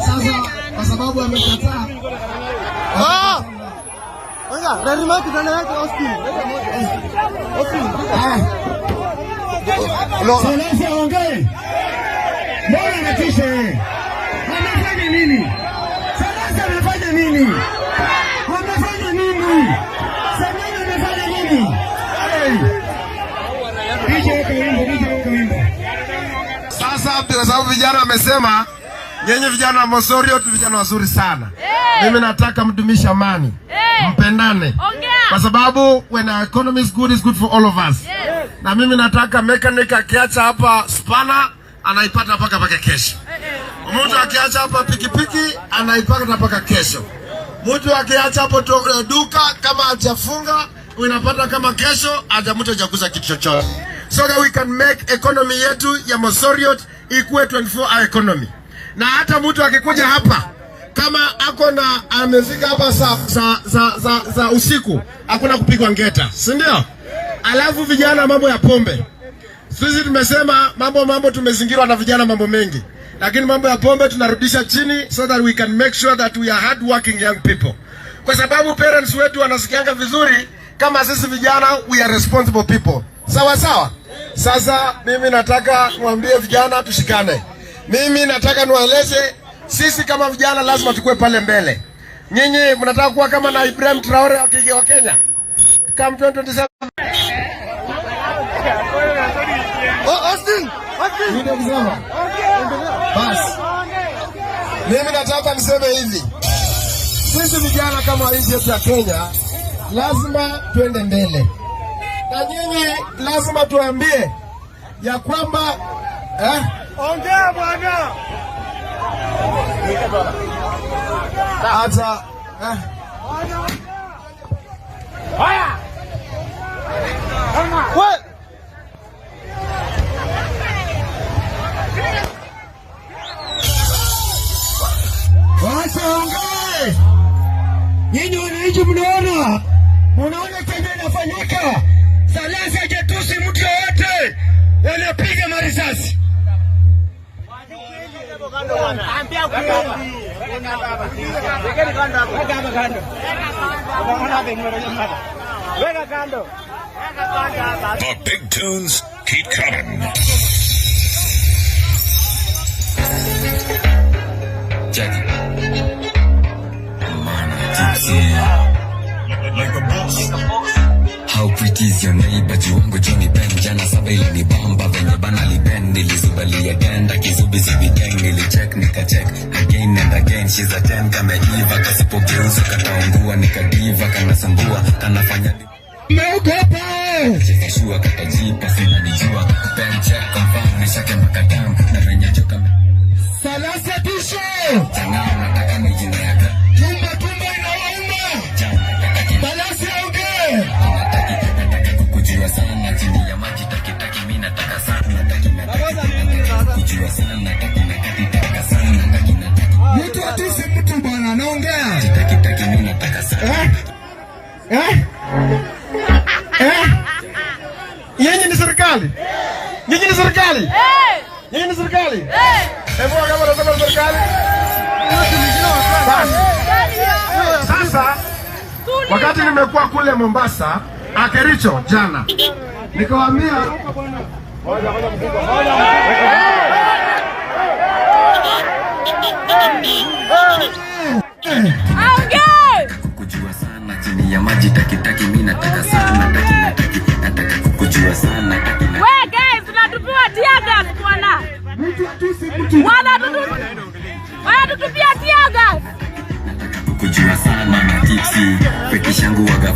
Sasa kwa sababu amekataa. Oya, lazima kitana yake Austin. Sasa ongee. Mbona anatisha yeye? Amefanya nini? Sasa amefanya nini? Amefanya nini? Sasa amefanya nini? Sasa kwa sababu vijana wamesema nyenye vijana wa Mosoriot vijana wazuri sana. Mimi nataka mdumisha amani. Mpendane. Kwa sababu when our economy is good, it's good for all of us. Na mimi nataka mechanic akiacha hapa spana anaipata mpaka kesho. Mtu akiacha hapa pikipiki anaipata mpaka kesho. Mtu akiacha hapo duka kama hajafunga unapata kama kesho mtu hajakuza kitu chochote. So that we can make economy yetu ya Mosoriot ikuwe 24-hour economy. Na hata mtu akikuja hapa kama ako na amefika hapa za usiku hakuna kupigwa ngeta, si ndio? Alafu vijana mambo ya pombe. Sisi tumesema mambo tumezingirwa na vijana mambo mengi. Lakini mambo ya pombe tunarudisha chini so that we can make sure that we are hard working young people. Kwa sababu parents wetu wanasikianga vizuri kama sisi vijana we are responsible people. Sawa sawa? Sasa mimi nataka niwaambie vijana tushikane. Mimi nataka niwaeleze sisi kama vijana lazima tukue pale mbele. Nyinyi mnataka kuwa kama na Ibrahim Traore wa Kenya. Come 2027. Austin. Ndio kusema. Bas. Mimi nataka niseme hivi. Sisi vijana kama nchi yetu ya Kenya lazima tuende mbele. Na nyinyi lazima tuambie ya kwamba ongea bwana. Hata haya. What? Wacha ongee. Nyinyi wananchi mnaona kenye inafanyika. Salasa hajatusi mtu yoyote. Wanapiga marisasi. The big tunes keep coming. Jackie. Like a boss. How pretty is your neighbor? Jiwangu Johnny Ben jana saba ili bamba venye bana liben nilizubali agenda kizubi zibigeng nilicheck nikacheck again and again she's a 10 kama Eva kasipogeuza kataungua nikadiva kanasambua kanafanya Meogopa! Jefashua katajipa sina nijua Ben check confirm nishake makatamu na venye joka Salasa tisho! Changao nataka mijina yaka Tumba inawauma! Salasa ongee! Kujua sana chini ya maji takitaki mimi nataka sana kujua sana takitaka sana mtu atisi mtu bwana anaongea takitaki mimi nataka sana Nyinyi ni serikali? Nyinyi ni serikali? Nyinyi ni serikali? Hebu kama nasema serikali. Sasa wakati nimekuwa kule Mombasa Kericho jana nikawaambia kujua sana chini ya maji takitaki mimi nataka sana nataka kujua sana wewe guys tunatupiwa tiaga bwana mtu atisi mtu bwana tutupia tiaga kujua sana na tipsi pekishangu waga